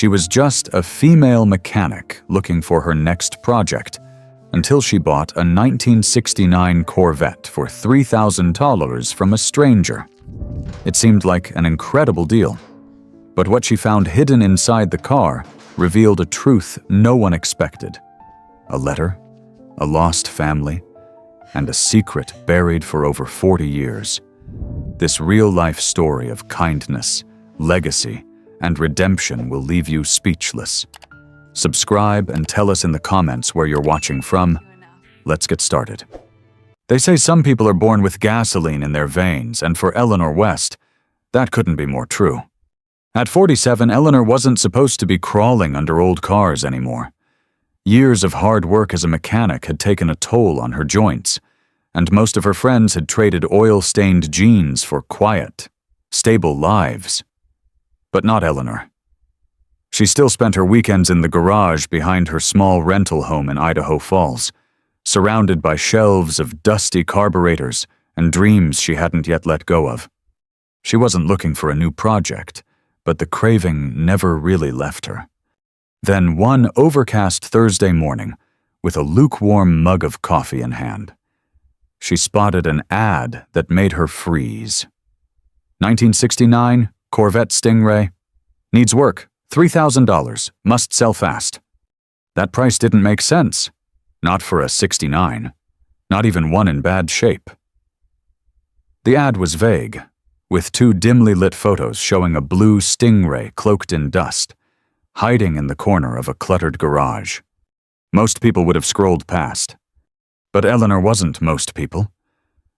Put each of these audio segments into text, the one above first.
She was just a female mechanic looking for her next project until she bought a 1969 Corvette for $3,000 from a stranger. It seemed like an incredible deal, but what she found hidden inside the car revealed a truth no one expected. A letter, a lost family, and a secret buried for over 40 years. This real-life story of kindness, legacy, and redemption will leave you speechless. Subscribe and tell us in the comments where you're watching from. Let's get started. They say some people are born with gasoline in their veins, and for Eleanor West, that couldn't be more true. At 47, Eleanor wasn't supposed to be crawling under old cars anymore. Years of hard work as a mechanic had taken a toll on her joints, and most of her friends had traded oil-stained jeans for quiet, stable lives. But not Eleanor. She still spent her weekends in the garage behind her small rental home in Idaho Falls, surrounded by shelves of dusty carburetors and dreams she hadn't yet let go of. She wasn't looking for a new project, but the craving never really left her. Then one overcast Thursday morning, with a lukewarm mug of coffee in hand, she spotted an ad that made her freeze. 1969 Corvette Stingray. Needs work. $3,000. Must sell fast. That price didn't make sense. Not for a 69. Not even one in bad shape. The ad was vague, with two dimly lit photos showing a blue Stingray cloaked in dust, hiding in the corner of a cluttered garage. Most people would have scrolled past. But Eleanor wasn't most people.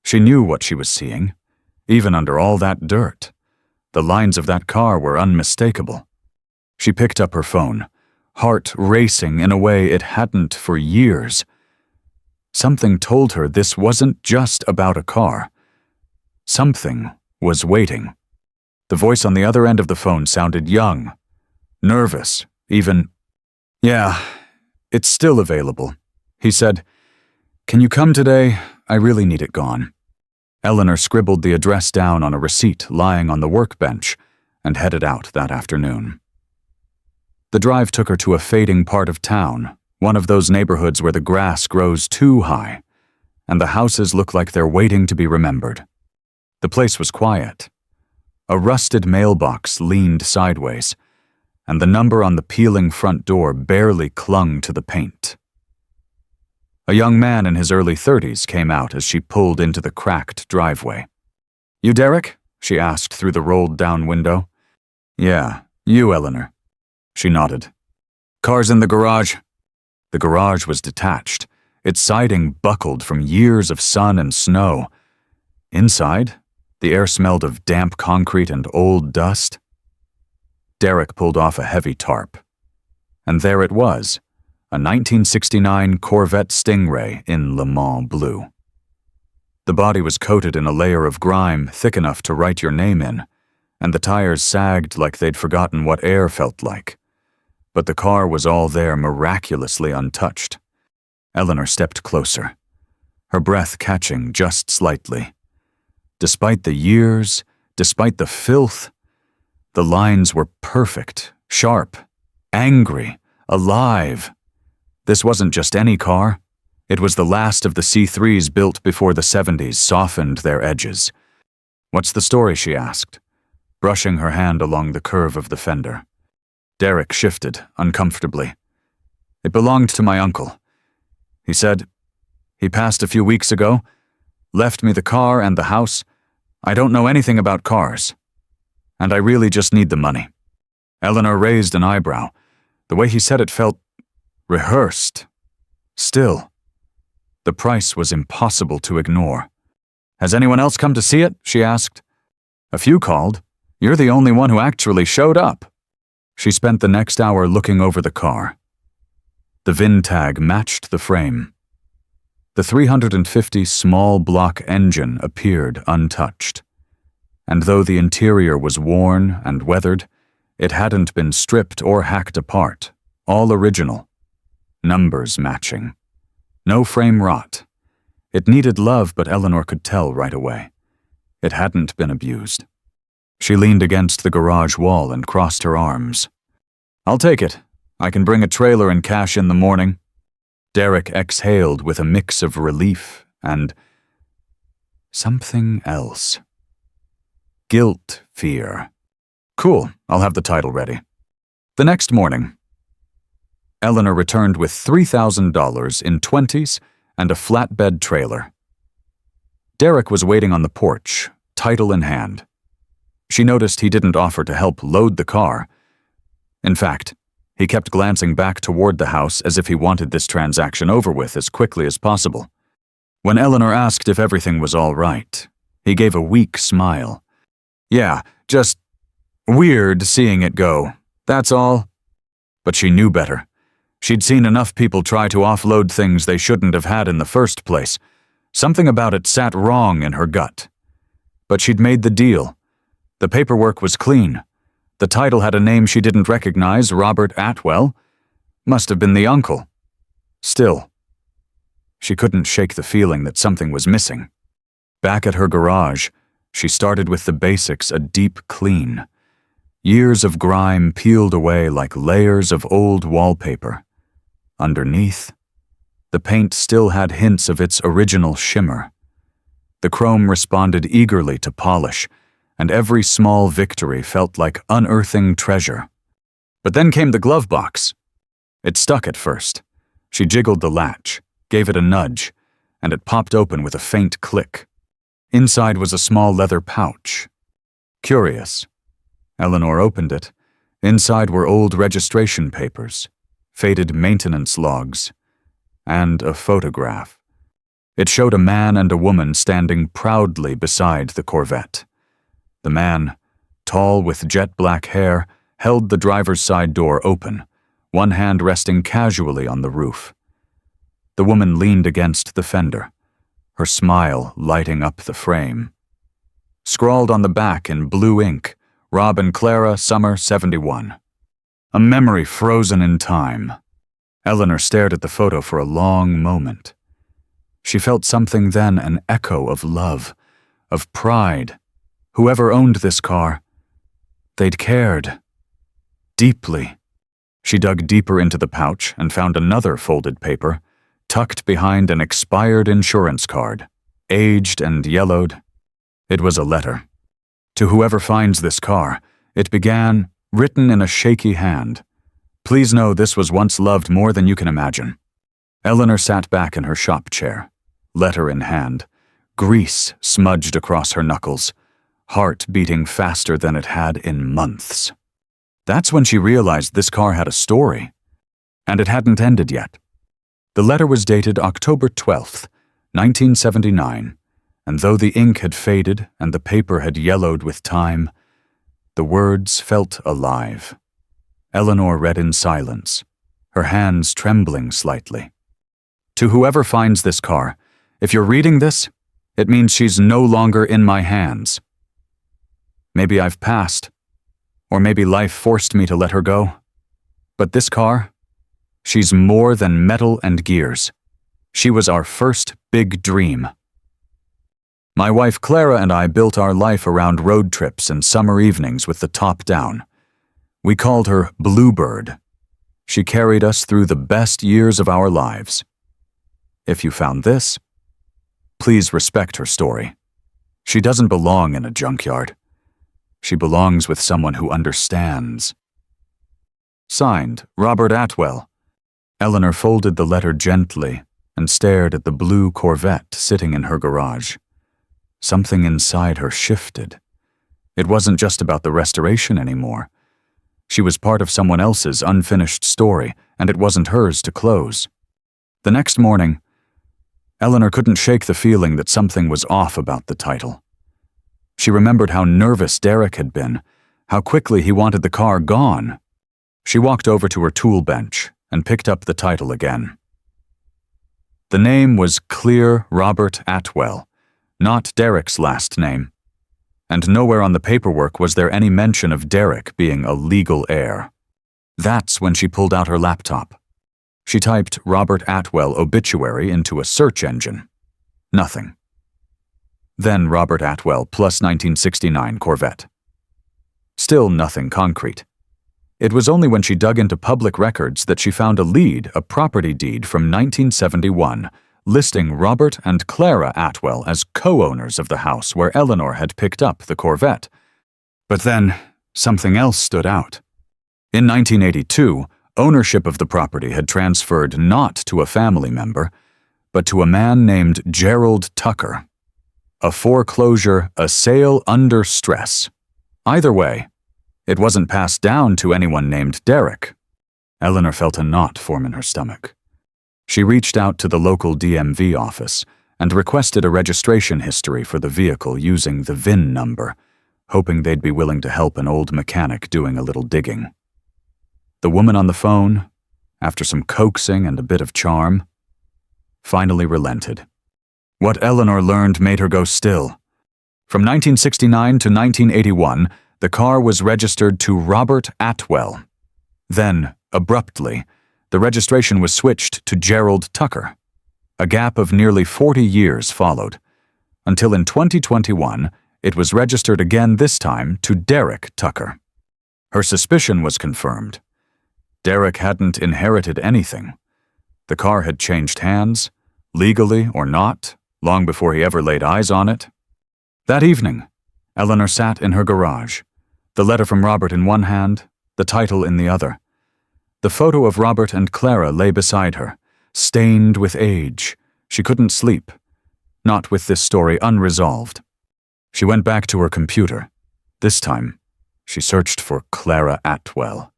She knew what she was seeing, even under all that dirt. The lines of that car were unmistakable. She picked up her phone, heart racing in a way it hadn't for years. Something told her this wasn't just about a car. Something was waiting. The voice on the other end of the phone sounded young, nervous, even. "Yeah, it's still available," he said. "Can you come today? I really need it gone." Eleanor scribbled the address down on a receipt lying on the workbench and headed out that afternoon. The drive took her to a fading part of town, one of those neighborhoods where the grass grows too high, and the houses look like they're waiting to be remembered. The place was quiet. A rusted mailbox leaned sideways, and the number on the peeling front door barely clung to the paint. A young man in his early 30s came out as she pulled into the cracked driveway. "You Derek?" she asked through the rolled-down window. "Yeah, you, Eleanor." She nodded. "Car's in the garage." The garage was detached, its siding buckled from years of sun and snow. Inside, the air smelled of damp concrete and old dust. Derek pulled off a heavy tarp. And there it was, a 1969 Corvette Stingray in Le Mans blue. The body was coated in a layer of grime thick enough to write your name in, and the tires sagged like they'd forgotten what air felt like. But the car was all there miraculously untouched. Eleanor stepped closer, her breath catching just slightly. Despite the years, despite the filth, the lines were perfect, sharp, angry, alive. This wasn't just any car. It was the last of the C3s built before the 70s softened their edges. "What's the story?" she asked, brushing her hand along the curve of the fender. Derek shifted uncomfortably. "It belonged to my uncle. He said, he passed a few weeks ago, left me the car and the house. I don't know anything about cars. And I really just need the money." Eleanor raised an eyebrow. The way he said it felt rehearsed. Still, the price was impossible to ignore. "Has anyone else come to see it?" she asked. "A few called. You're the only one who actually showed up." She spent the next hour looking over the car. The VIN tag matched the frame. The 350 small block engine appeared untouched. And though the interior was worn and weathered, it hadn't been stripped or hacked apart. All original. Numbers matching. No frame rot. It needed love, but Eleanor could tell right away. It hadn't been abused. She leaned against the garage wall and crossed her arms. I'll take it. I can bring a trailer and cash in the morning. Derek exhaled with a mix of relief and something else. Guilt, fear. Cool, I'll have the title ready. The next morning, Eleanor returned with $3,000 in 20s and a flatbed trailer. Derek was waiting on the porch, title in hand. She noticed he didn't offer to help load the car. In fact, he kept glancing back toward the house as if he wanted this transaction over with as quickly as possible. When Eleanor asked if everything was all right, he gave a weak smile. Yeah, just weird seeing it go, that's all. But she knew better. She'd seen enough people try to offload things they shouldn't have had in the first place. Something about it sat wrong in her gut. But she'd made the deal. The paperwork was clean. The title had a name she didn't recognize, Robert Atwell. Must have been the uncle. Still, she couldn't shake the feeling that something was missing. Back at her garage, she started with the basics, a deep clean. Years of grime peeled away like layers of old wallpaper. Underneath, the paint still had hints of its original shimmer. The chrome responded eagerly to polish, and every small victory felt like unearthing treasure. But then came the glove box. It stuck at first. She jiggled the latch, gave it a nudge, and it popped open with a faint click. Inside was a small leather pouch. Curious. Eleanor opened it. Inside were old registration papers, faded maintenance logs, and a photograph. It showed a man and a woman standing proudly beside the Corvette. The man, tall with jet black hair, held the driver's side door open, one hand resting casually on the roof. The woman leaned against the fender, her smile lighting up the frame. Scrawled on the back in blue ink, Rob and Clara, summer 71. A memory frozen in time. Eleanor stared at the photo for a long moment. She felt something then, an echo of love, of pride. Whoever owned this car, they'd cared. Deeply. She dug deeper into the pouch and found another folded paper, tucked behind an expired insurance card, aged and yellowed. It was a letter. To whoever finds this car, it began, written in a shaky hand. Please know this was once loved more than you can imagine. Eleanor sat back in her shop chair, letter in hand, grease smudged across her knuckles, heart beating faster than it had in months. That's when she realized this car had a story, and it hadn't ended yet. The letter was dated October 12th, 1979, and though the ink had faded and the paper had yellowed with time, the words felt alive. Eleanor read in silence, her hands trembling slightly. To whoever finds this car, if you're reading this, it means she's no longer in my hands. Maybe I've passed, or maybe life forced me to let her go. But this car, she's more than metal and gears. She was our first big dream. My wife Clara and I built our life around road trips and summer evenings with the top down. We called her Bluebird. She carried us through the best years of our lives. If you found this, please respect her story. She doesn't belong in a junkyard. She belongs with someone who understands. Signed, Robert Atwell. Eleanor folded the letter gently and stared at the blue Corvette sitting in her garage. Something inside her shifted. It wasn't just about the restoration anymore. She was part of someone else's unfinished story, and it wasn't hers to close. The next morning, Eleanor couldn't shake the feeling that something was off about the title. She remembered how nervous Derek had been, how quickly he wanted the car gone. She walked over to her tool bench and picked up the title again. The name was Clear Robert Atwell, not Derek's last name, and nowhere on the paperwork was there any mention of Derek being a legal heir. That's when she pulled out her laptop. She typed Robert Atwell obituary into a search engine. Nothing. Then Robert Atwell plus 1969 Corvette. Still nothing concrete. It was only when she dug into public records that she found a property deed from 1971, listing Robert and Clara Atwell as co-owners of the house where Eleanor had picked up the Corvette. But then, something else stood out. In 1982, ownership of the property had transferred not to a family member, but to a man named Gerald Tucker. A foreclosure, a sale under stress. Either way, it wasn't passed down to anyone named Derek. Eleanor felt a knot form in her stomach. She reached out to the local DMV office and requested a registration history for the vehicle using the VIN number, hoping they'd be willing to help an old mechanic doing a little digging. The woman on the phone, after some coaxing and a bit of charm, finally relented. What Eleanor learned made her go still. From 1969 to 1981, the car was registered to Robert Atwell. Then, abruptly, the registration was switched to Gerald Tucker. A gap of nearly 40 years followed, until in 2021, it was registered again, this time to Derek Tucker. Her suspicion was confirmed. Derek hadn't inherited anything. The car had changed hands, legally or not, long before he ever laid eyes on it. That evening, Eleanor sat in her garage, the letter from Robert in one hand, the title in the other. The photo of Robert and Clara lay beside her, stained with age. She couldn't sleep, not with this story unresolved. She went back to her computer. This time, she searched for Clara Atwell.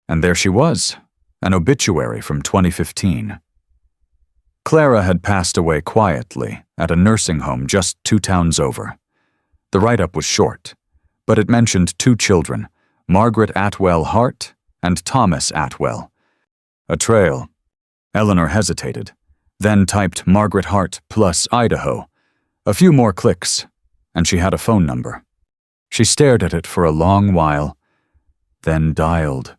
And there she was, an obituary from 2015. Clara had passed away quietly at a nursing home just 2 towns over. The write-up was short, but it mentioned 2 children, Margaret Atwell Hart and Thomas Atwell. A trail. Eleanor hesitated, then typed Margaret Hart plus Idaho. A few more clicks, and she had a phone number. She stared at it for a long while, then dialed.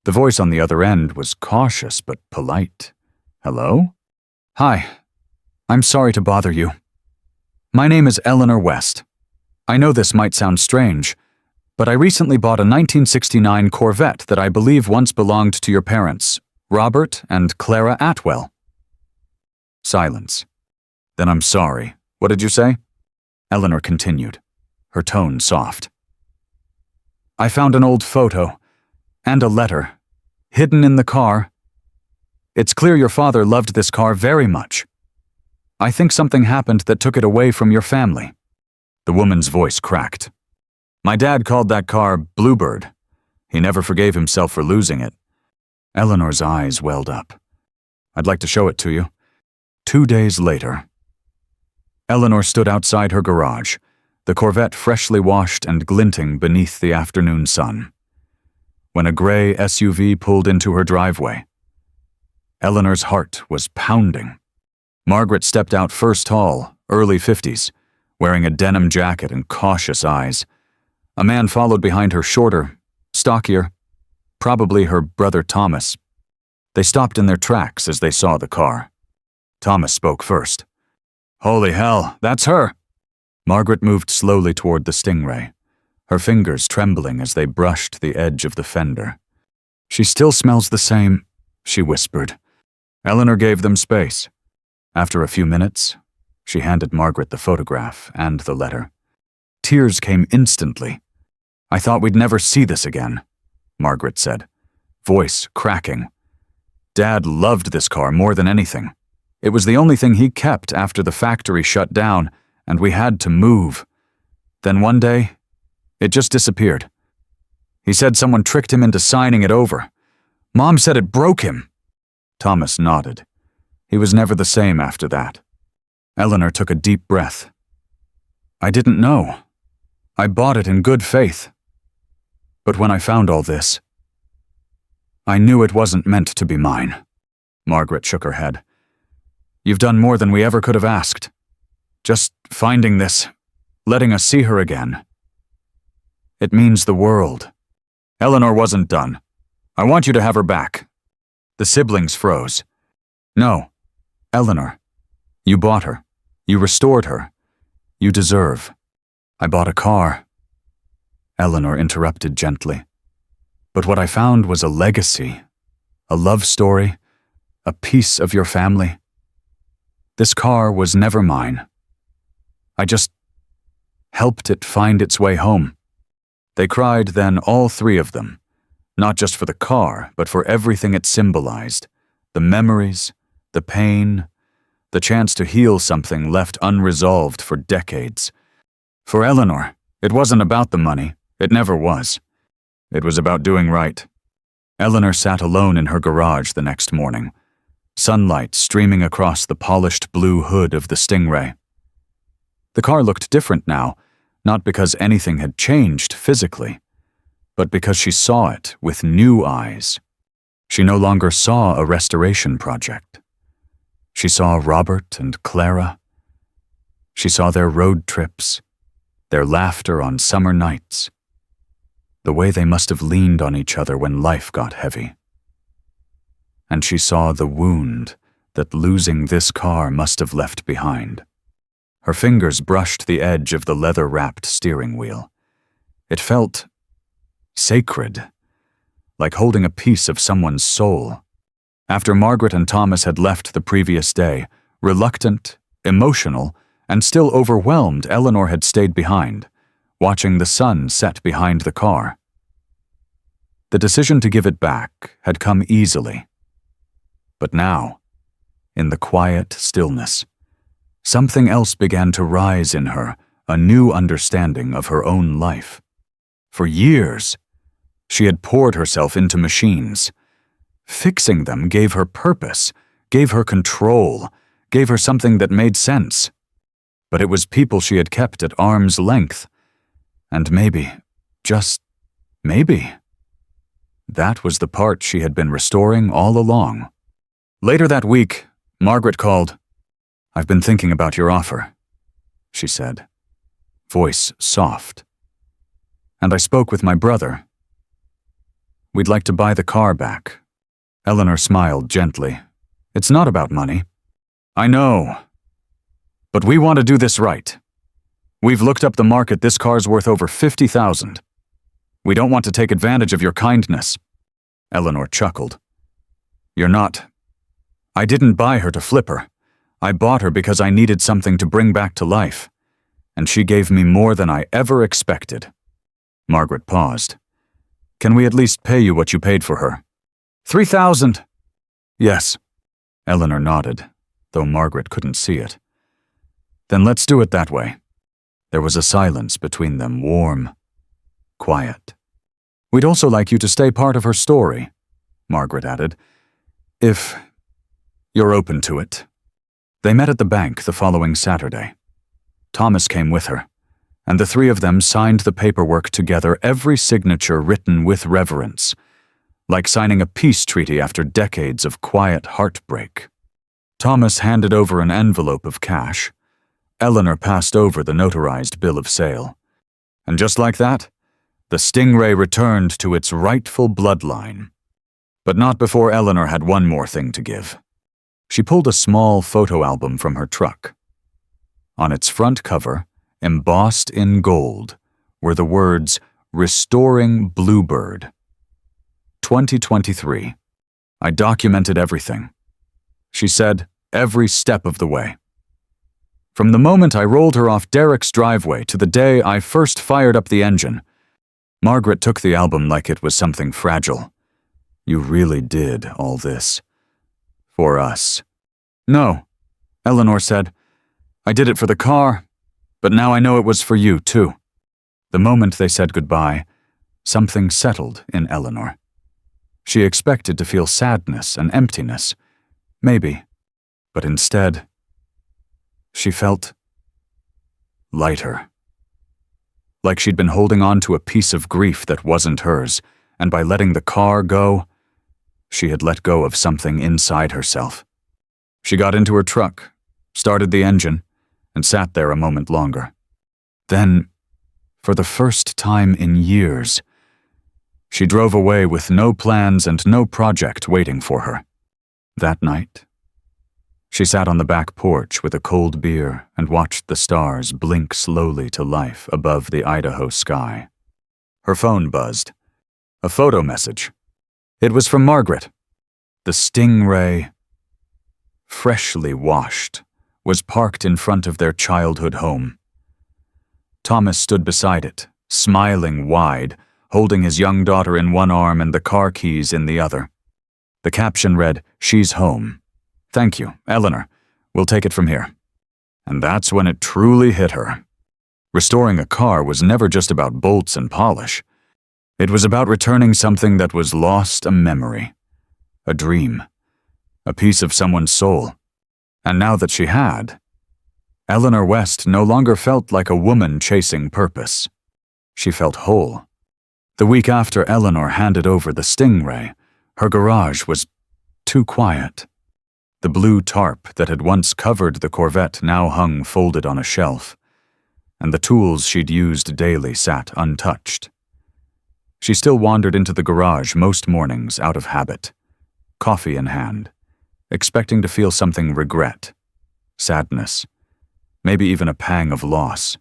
The voice on the other end was cautious but polite. Hello? Hi. I'm sorry to bother you. My name is Eleanor West. I know this might sound strange, but I recently bought a 1969 Corvette that I believe once belonged to your parents, Robert and Clara Atwell. Silence. Then I'm sorry. What did you say? Eleanor continued, her tone soft. I found an old photo and a letter hidden in the car. It's clear your father loved this car very much. I think something happened that took it away from your family. The woman's voice cracked. My dad called that car Bluebird. He never forgave himself for losing it. Eleanor's eyes welled up. I'd like to show it to you. 2 days later. Eleanor stood outside her garage, the Corvette freshly washed and glinting beneath the afternoon sun. When a gray SUV pulled into her driveway, Eleanor's heart was pounding. Margaret stepped out first tall, early 50s, wearing a denim jacket and cautious eyes. A man followed behind her, shorter, stockier, probably her brother Thomas. They stopped in their tracks as they saw the car. Thomas spoke first. Holy hell, that's her! Margaret moved slowly toward the Stingray, her fingers trembling as they brushed the edge of the fender. She still smells the same, she whispered. Eleanor gave them space. After a few minutes, she handed Margaret the photograph and the letter. Tears came instantly. I thought we'd never see this again, Margaret said, voice cracking. Dad loved this car more than anything. It was the only thing he kept after the factory shut down, and we had to move. Then one day, it just disappeared. He said someone tricked him into signing it over. Mom said it broke him. Thomas nodded. He was never the same after that. Eleanor took a deep breath. I didn't know. I bought it in good faith. But when I found all this, I knew it wasn't meant to be mine. Margaret shook her head. You've done more than we ever could have asked. Just finding this, letting us see her again. It means the world. Eleanor wasn't done. I want you to have her back. The siblings froze. No, Eleanor, you bought her. You restored her. You deserve. I bought a car. Eleanor interrupted gently. But what I found was a legacy, a love story, a piece of your family. This car was never mine. I just helped it find its way home." They cried then, all three of them, not just for the car, but for everything it symbolized, the memories, the pain, the chance to heal something left unresolved for decades. For Eleanor, it wasn't about the money. It never was. It was about doing right. Eleanor sat alone in her garage the next morning, sunlight streaming across the polished blue hood of the Stingray. The car looked different now, not because anything had changed physically, but because she saw it with new eyes. She no longer saw a restoration project. She saw Robert and Clara. She saw their road trips, their laughter on summer nights, the way they must have leaned on each other when life got heavy. And she saw the wound that losing this car must have left behind. Her fingers brushed the edge of the leather-wrapped steering wheel. It felt sacred, like holding a piece of someone's soul. After Margaret and Thomas had left the previous day, reluctant, emotional, and still overwhelmed, Eleanor had stayed behind, watching the sun set behind the car. The decision to give it back had come easily. But now, in the quiet stillness, something else began to rise in her, a new understanding of her own life. For years, she had poured herself into machines. Fixing them gave her purpose, gave her control, gave her something that made sense. But it was people she had kept at arm's length. And maybe, just maybe, that was the part she had been restoring all along. Later that week, Margaret called. "I've been thinking about your offer," she said, voice soft. "And I spoke with my brother. We'd like to buy the car back." Eleanor smiled gently. "It's not about money." "I know. But we want to do this right. We've looked up the market. This car's worth over $50,000. We don't want to take advantage of your kindness." Eleanor chuckled. "You're not. I didn't buy her to flip her. I bought her because I needed something to bring back to life, and she gave me more than I ever expected." Margaret paused. "Can we at least pay you what you paid for her?" $3,000. "Yes." Eleanor nodded, though Margaret couldn't see it. "Then let's do it that way." There was a silence between them, warm, quiet. "We'd also like you to stay part of her story," Margaret added, "if you're open to it." They met at the bank the following Saturday. Thomas came with her, and the three of them signed the paperwork together, every signature written with reverence, like signing a peace treaty after decades of quiet heartbreak. Thomas handed over an envelope of cash. Eleanor passed over the notarized bill of sale. And just like that, the Stingray returned to its rightful bloodline. But not before Eleanor had one more thing to give. She pulled a small photo album from her truck. On its front cover, embossed in gold, were the words, "Restoring Bluebird. 2023. I documented everything." She said, "every step of the way. From the moment I rolled her off Derek's driveway to the day I first fired up the engine." Margaret took the album like it was something fragile. "You really did all this. For us." "No," Eleanor said. "I did it for the car, but now I know it was for you, too." The moment they said goodbye, something settled in Eleanor. She expected to feel sadness and emptiness, maybe, but instead, she felt lighter. Like she'd been holding on to a piece of grief that wasn't hers, and by letting the car go, she had let go of something inside herself. She got into her truck, started the engine, and sat there a moment longer. Then, for the first time in years, she drove away with no plans and no project waiting for her. That night, she sat on the back porch with a cold beer and watched the stars blink slowly to life above the Idaho sky. Her phone buzzed. A photo message. It was from Margaret. The Stingray, freshly washed, was parked in front of their childhood home. Thomas stood beside it, smiling wide, holding his young daughter in one arm and the car keys in the other. The caption read, "She's home. Thank you, Eleanor. We'll take it from here." And that's when it truly hit her. Restoring a car was never just about bolts and polish. It was about returning something that was lost, a memory, a dream, a piece of someone's soul. And now that she had, Eleanor West no longer felt like a woman chasing purpose. She felt whole. The week after Eleanor handed over the Stingray, her garage was too quiet. The blue tarp that had once covered the Corvette now hung folded on a shelf, and the tools she'd used daily sat untouched. She still wandered into the garage most mornings out of habit, coffee in hand, expecting to feel something regret, sadness, maybe even a pang of loss.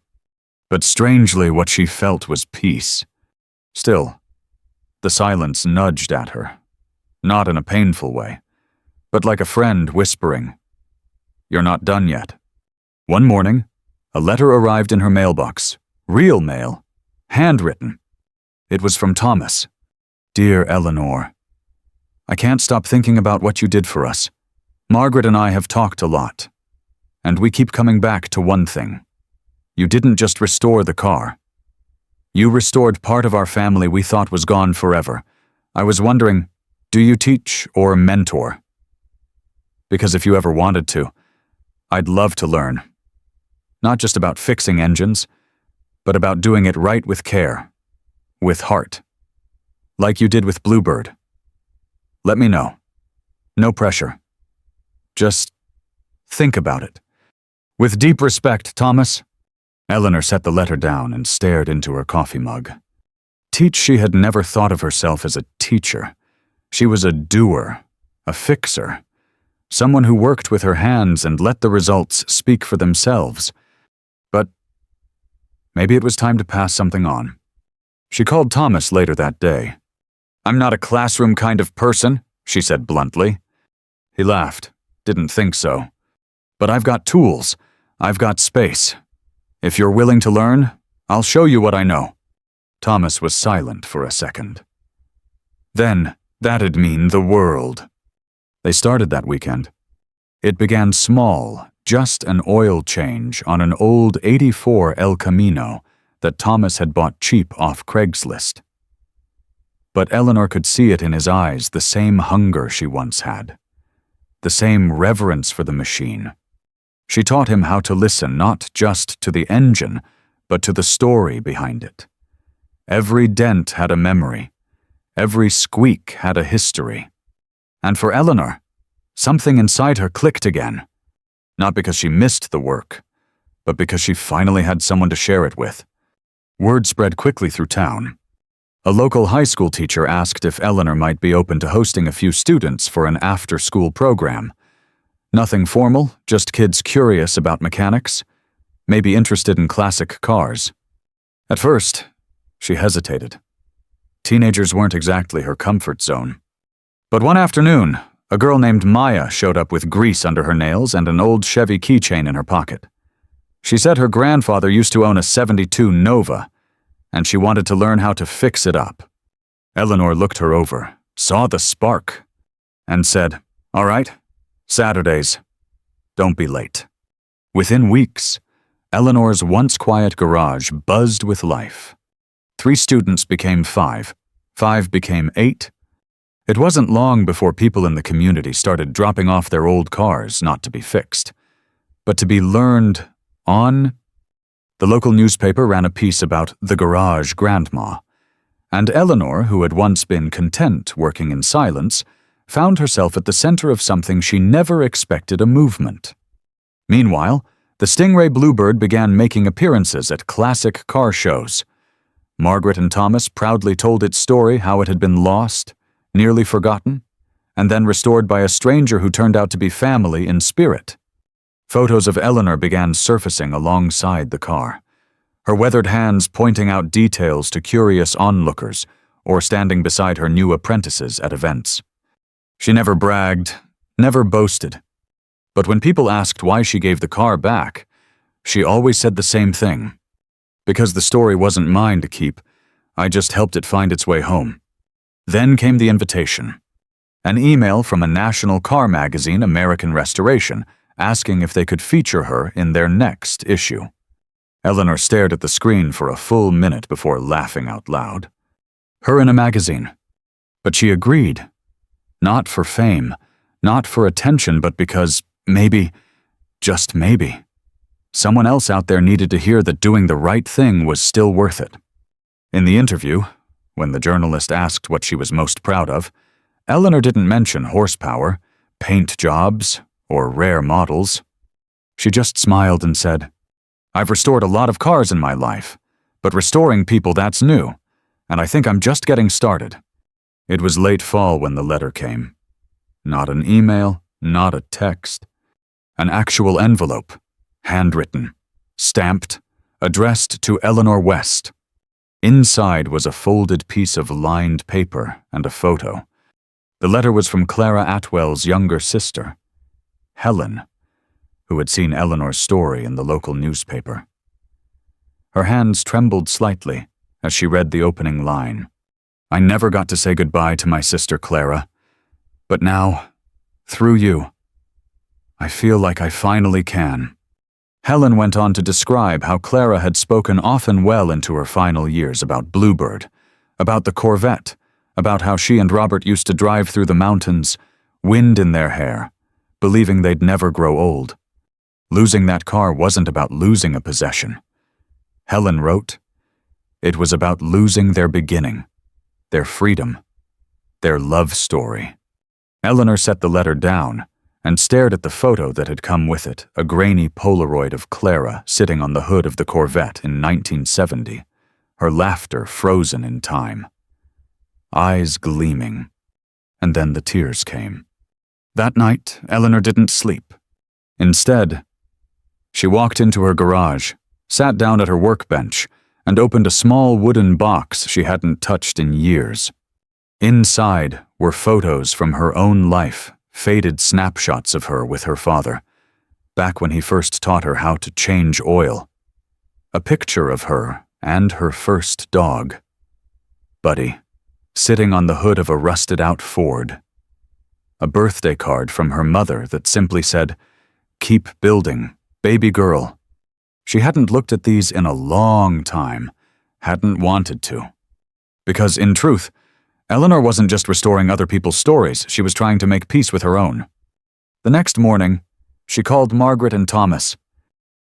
But strangely, what she felt was peace. Still, the silence nudged at her, not in a painful way, but like a friend whispering, "You're not done yet." One morning, a letter arrived in her mailbox, real mail, handwritten. It was from Thomas. "Dear Eleanor, I can't stop thinking about what you did for us. Margaret and I have talked a lot, and we keep coming back to one thing. You didn't just restore the car. You restored part of our family we thought was gone forever. I was wondering, do you teach or mentor? Because if you ever wanted to, I'd love to learn. Not just about fixing engines, but about doing it right with care, with heart, like you did with Bluebird. Let me know. No pressure. Just think about it. With deep respect, Thomas." Eleanor set the letter down and stared into her coffee mug. She had never thought of herself as a teacher. She was a doer, a fixer, someone who worked with her hands and let the results speak for themselves. But maybe it was time to pass something on. She called Thomas later that day. "I'm not a classroom kind of person," she said bluntly. He laughed. "Didn't think so. But I've got tools. I've got space. If you're willing to learn, I'll show you what I know." Thomas was silent for a second. Then, that'd mean the world. They started that weekend. It began small, just an oil change on an old '84 El Camino that Thomas had bought cheap off Craigslist. But Eleanor could see it in his eyes, the same hunger she once had, the same reverence for the machine. She taught him how to listen not just to the engine, but to the story behind it. Every dent had a memory. Every squeak had a history. And for Eleanor, something inside her clicked again. Not because she missed the work, but because she finally had someone to share it with. Word spread quickly through town. A local high school teacher asked if Eleanor might be open to hosting a few students for an after-school program. Nothing formal, just kids curious about mechanics, maybe interested in classic cars. At first, she hesitated. Teenagers weren't exactly her comfort zone. But one afternoon, a girl named Maya showed up with grease under her nails and an old Chevy keychain in her pocket. She said her grandfather used to own a '72 Nova, and she wanted to learn how to fix it up. Eleanor looked her over, saw the spark, and said, "All right, Saturdays. Don't be late." Within weeks, Eleanor's once quiet garage buzzed with life. 3 students became 5. 5 became 8. It wasn't long before people in the community started dropping off their old cars not to be fixed, but to be learned on. The local newspaper ran a piece about the garage grandma, and Eleanor, who had once been content working in silence, found herself at the center of something she never expected: a movement. Meanwhile, the Stingray Bluebird began making appearances at classic car shows. Margaret and Thomas proudly told its story, how it had been lost, nearly forgotten, and then restored by a stranger who turned out to be family in spirit. Photos of Eleanor began surfacing alongside the car, her weathered hands pointing out details to curious onlookers, or standing beside her new apprentices at events. She never bragged, never boasted. But when people asked why she gave the car back, she always said the same thing. Because the story wasn't mine to keep, I just helped it find its way home. Then came the invitation. An email from a national car magazine, American Restoration, asking if they could feature her in their next issue. Eleanor stared at the screen for a full minute before laughing out loud. Her in a magazine. But she agreed. Not for fame, not for attention, but because maybe, just maybe, someone else out there needed to hear that doing the right thing was still worth it. In the interview, when the journalist asked what she was most proud of, Eleanor didn't mention horsepower, paint jobs, or rare models. She just smiled and said, "I've restored a lot of cars in my life, but restoring people, that's new, and I think I'm just getting started." It was late fall when the letter came. Not an email, not a text. An actual envelope, handwritten, stamped, addressed to Eleanor West. Inside was a folded piece of lined paper and a photo. The letter was from Clara Atwell's younger sister, Helen, who had seen Eleanor's story in the local newspaper. Her hands trembled slightly as she read the opening line. "I never got to say goodbye to my sister Clara, but now, through you, I feel like I finally can." Helen went on to describe how Clara had spoken often well into her final years about Bluebird, about the Corvette, about how she and Robert used to drive through the mountains, wind in their hair, believing they'd never grow old. Losing that car wasn't about losing a possession. Helen wrote, it was about losing their beginning, their freedom, their love story. Eleanor set the letter down and stared at the photo that had come with it, a grainy Polaroid of Clara sitting on the hood of the Corvette in 1970, her laughter frozen in time. Eyes gleaming, and then the tears came. That night, Eleanor didn't sleep. Instead, she walked into her garage, sat down at her workbench, and opened a small wooden box she hadn't touched in years. Inside were photos from her own life, faded snapshots of her with her father, back when he first taught her how to change oil. A picture of her and her first dog, Buddy, sitting on the hood of a rusted-out Ford. A birthday card from her mother that simply said, "Keep building, baby girl." She hadn't looked at these in a long time, hadn't wanted to. Because, in truth, Eleanor wasn't just restoring other people's stories, she was trying to make peace with her own. The next morning, she called Margaret and Thomas.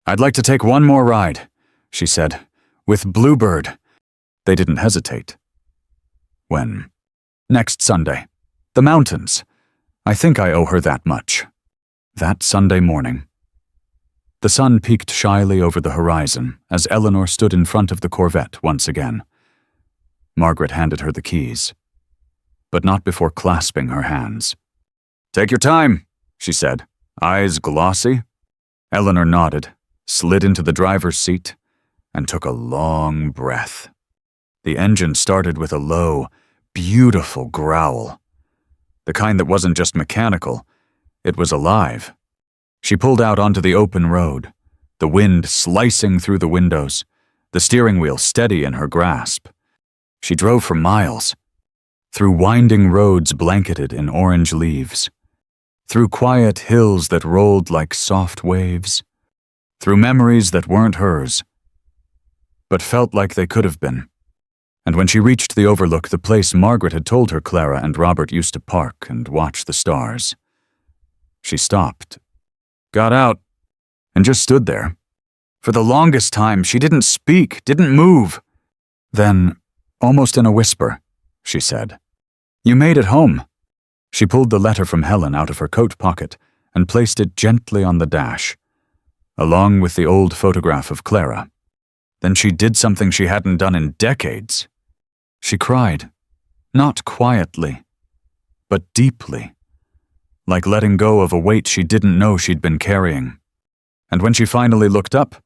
"I'd like to take one more ride," she said, "with Bluebird." They didn't hesitate. "When?" "Next Sunday. The mountains. I think I owe her that much." That Sunday morning. The sun peeked shyly over the horizon as Eleanor stood in front of the Corvette once again. Margaret handed her the keys, but not before clasping her hands. "Take your time," she said, eyes glossy. Eleanor nodded, slid into the driver's seat, and took a long breath. The engine started with a low, beautiful growl. The kind that wasn't just mechanical, it was alive. She pulled out onto the open road, the wind slicing through the windows, the steering wheel steady in her grasp. She drove for miles, through winding roads blanketed in orange leaves, through quiet hills that rolled like soft waves, through memories that weren't hers, but felt like they could have been. And when she reached the overlook, the place Margaret had told her Clara and Robert used to park and watch the stars, she stopped, got out, and just stood there. For the longest time, she didn't speak, didn't move. Then, almost in a whisper, she said, "You made it home." She pulled the letter from Helen out of her coat pocket and placed it gently on the dash, along with the old photograph of Clara. Then she did something she hadn't done in decades. She cried, not quietly, but deeply, like letting go of a weight she didn't know she'd been carrying. And when she finally looked up,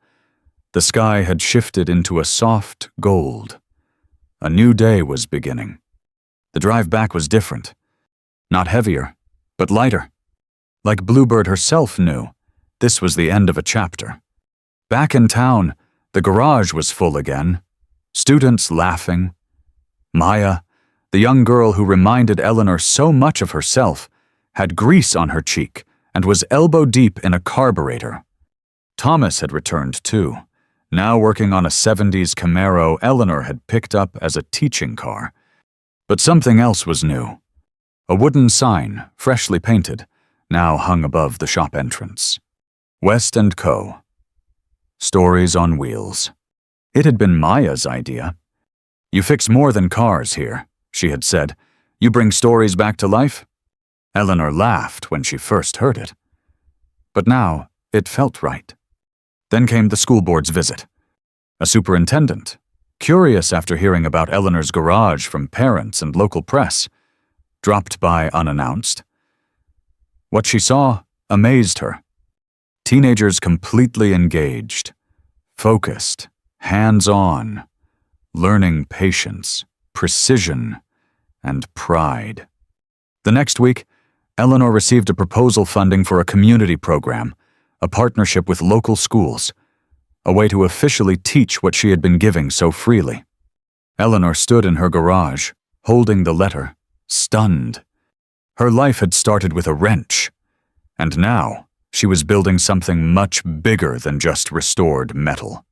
the sky had shifted into a soft gold, A new day was beginning. The drive back was different. Not heavier, but lighter. Like Bluebird herself knew, this was the end of a chapter. Back in town, the garage was full again. Students laughing. Maya, the young girl who reminded Eleanor so much of herself, had grease on her cheek and was elbow-deep in a carburetor. Thomas had returned too, now working on a 70s Camaro Eleanor had picked up as a teaching car. But something else was new. A wooden sign, freshly painted, now hung above the shop entrance. West & Co. Stories on Wheels. It had been Maya's idea. "You fix more than cars here," she had said. "You bring stories back to life?" Eleanor laughed when she first heard it. But now it felt right. Then came the school board's visit. A superintendent, curious after hearing about Eleanor's garage from parents and local press, dropped by unannounced. What she saw amazed her. Teenagers completely engaged, focused, hands-on, learning patience, precision, and pride. The next week, Eleanor received a proposal funding for a community program, a partnership with local schools, a way to officially teach what she had been giving so freely. Eleanor stood in her garage, holding the letter, stunned. Her life had started with a wrench, and now she was building something much bigger than just restored metal.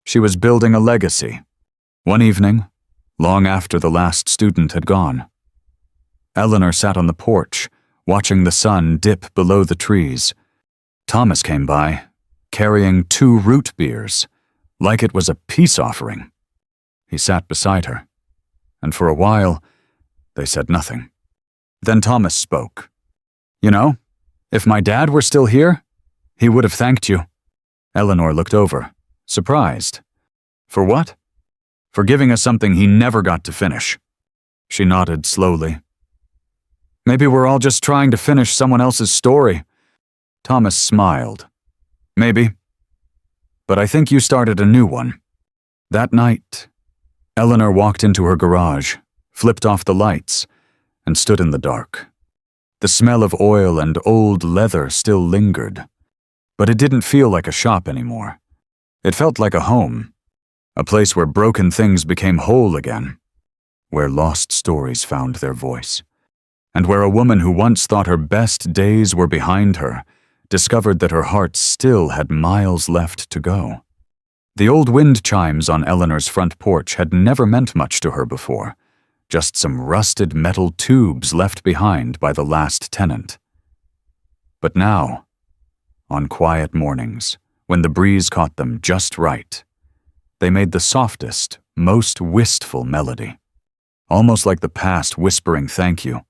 She was building a legacy. One evening, long after the last student had gone, Eleanor sat on the porch, watching the sun dip below the trees. Thomas came by, carrying 2 root beers, like it was a peace offering. He sat beside her, and for a while, they said nothing. Then Thomas spoke. "You know, if my dad were still here, he would have thanked you." Eleanor looked over, surprised. "For what?" "For giving us something he never got to finish." She nodded slowly. "Maybe we're all just trying to finish someone else's story." Thomas smiled. "Maybe. But I think you started a new one." That night, Eleanor walked into her garage, flipped off the lights, and stood in the dark. The smell of oil and old leather still lingered, but it didn't feel like a shop anymore. It felt like a home, a place where broken things became whole again, where lost stories found their voice, and where a woman who once thought her best days were behind her discovered that her heart still had miles left to go. The old wind chimes on Eleanor's front porch had never meant much to her before, just some rusted metal tubes left behind by the last tenant. But now, on quiet mornings, when the breeze caught them just right, they made the softest, most wistful melody, almost like the past whispering thank you.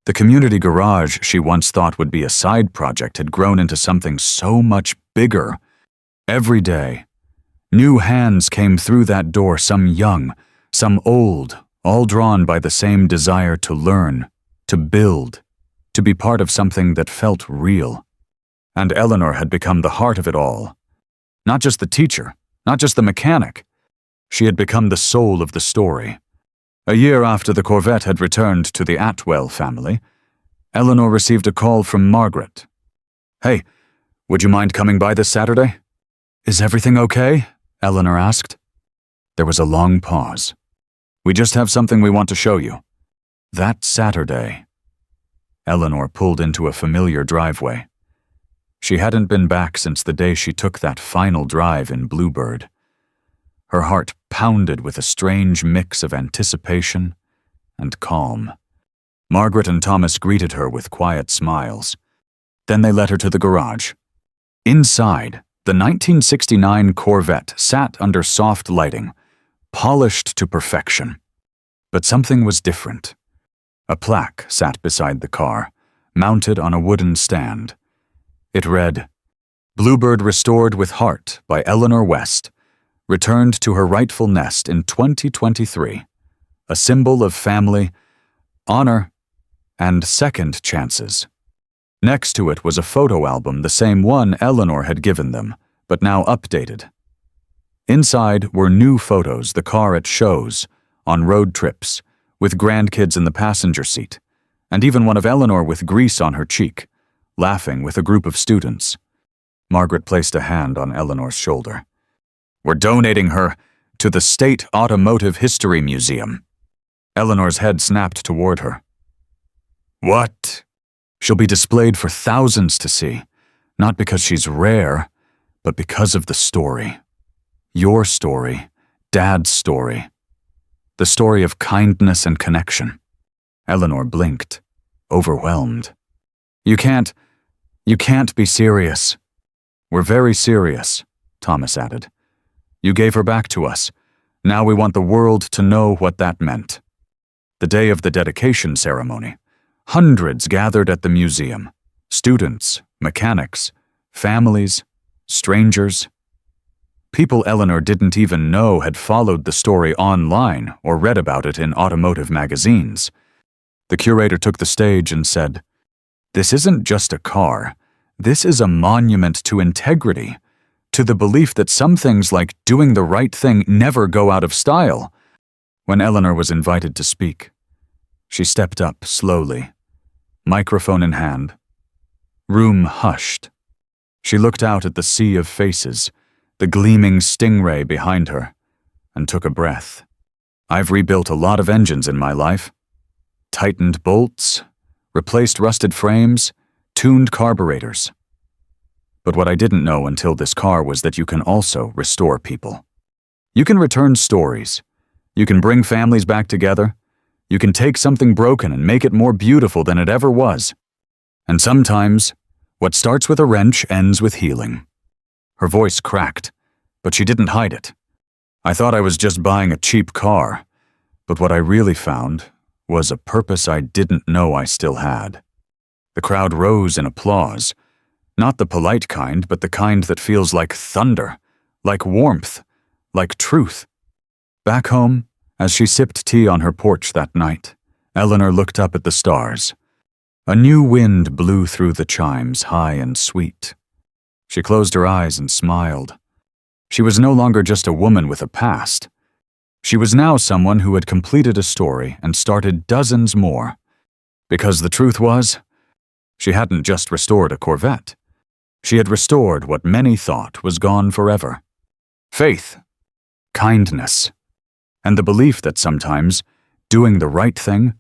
The community garage she once thought would be a side project had grown into something so much bigger. Every day, new hands came through that door, some young, some old, all drawn by the same desire to learn, to build, to be part of something that felt real. And Eleanor had become the heart of it all. Not just the teacher, not just the mechanic. She had become the soul of the story. A year after the Corvette had returned to the Atwell family, Eleanor received a call from Margaret. "Hey, would you mind coming by this Saturday?" "Is everything okay?" Eleanor asked. There was a long pause. "We just have something we want to show you." That Saturday, Eleanor pulled into a familiar driveway. She hadn't been back since the day she took that final drive in Bluebird. Her heart pounded with a strange mix of anticipation and calm. Margaret and Thomas greeted her with quiet smiles. Then they led her to the garage. Inside, the 1969 Corvette sat under soft lighting, polished to perfection. But something was different. A plaque sat beside the car, mounted on a wooden stand. It read, "Bluebird restored with heart by Eleanor West, returned to her rightful nest in 2023, a symbol of family, honor, and second chances." Next to it was a photo album, the same one Eleanor had given them, but now updated. Inside were new photos, the car at shows, on road trips, with grandkids in the passenger seat, and even one of Eleanor with grease on her cheek, laughing with a group of students. Margaret placed a hand on Eleanor's shoulder. "We're donating her to the State Automotive History Museum." Eleanor's head snapped toward her. "What?" "She'll be displayed for thousands to see, not because she's rare, but because of the story. Your story, Dad's story. The story of kindness and connection." Eleanor blinked, overwhelmed. You can't be serious." "We're very serious," Thomas added. "You gave her back to us. Now we want the world to know what that meant." The day of the dedication ceremony, hundreds gathered at the museum. Students, mechanics, families, strangers. People Eleanor didn't even know had followed the story online or read about it in automotive magazines. The curator took the stage and said, "This isn't just a car. This is a monument to integrity, to the belief that some things like doing the right thing never go out of style." When Eleanor was invited to speak, she stepped up slowly, microphone in hand. Room hushed. She looked out at the sea of faces, the gleaming stingray behind her, and took a breath. "I've rebuilt a lot of engines in my life. Tightened bolts, replaced rusted frames, tuned carburetors. But what I didn't know until this car was that you can also restore people. You can return stories. You can bring families back together. You can take something broken and make it more beautiful than it ever was. And sometimes, what starts with a wrench ends with healing." Her voice cracked, but she didn't hide it. "I thought I was just buying a cheap car, but what I really found was a purpose I didn't know I still had." The crowd rose in applause, not the polite kind, but the kind that feels like thunder, like warmth, like truth. Back home, as she sipped tea on her porch that night, Eleanor looked up at the stars. A new wind blew through the chimes, high and sweet. She closed her eyes and smiled. She was no longer just a woman with a past. She was now someone who had completed a story and started dozens more. Because the truth was, she hadn't just restored a Corvette. She had restored what many thought was gone forever. Faith, kindness, and the belief that sometimes doing the right thing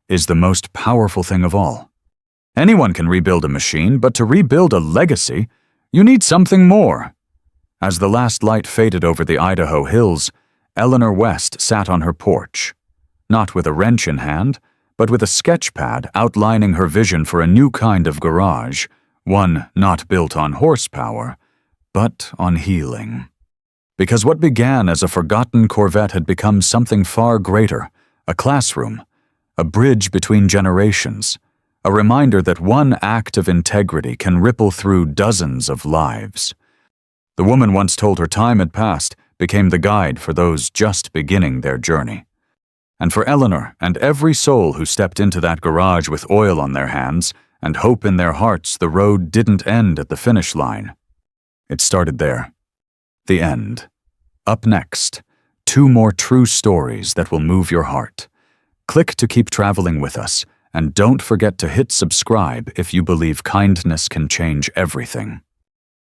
is the most powerful thing of all. Anyone can rebuild a machine, but to rebuild a legacy, you need something more. As the last light faded over the Idaho hills, Eleanor West sat on her porch, not with a wrench in hand, but with a sketch pad outlining her vision for a new kind of garage, one not built on horsepower, but on healing. Because what began as a forgotten Corvette had become something far greater, a classroom, a bridge between generations, a reminder that one act of integrity can ripple through dozens of lives. The woman once told her time had passed became the guide for those just beginning their journey. And for Eleanor and every soul who stepped into that garage with oil on their hands and hope in their hearts, the road didn't end at the finish line. It started there. The end. Up next, 2 more true stories that will move your heart. Click to keep traveling with us, and don't forget to hit subscribe if you believe kindness can change everything.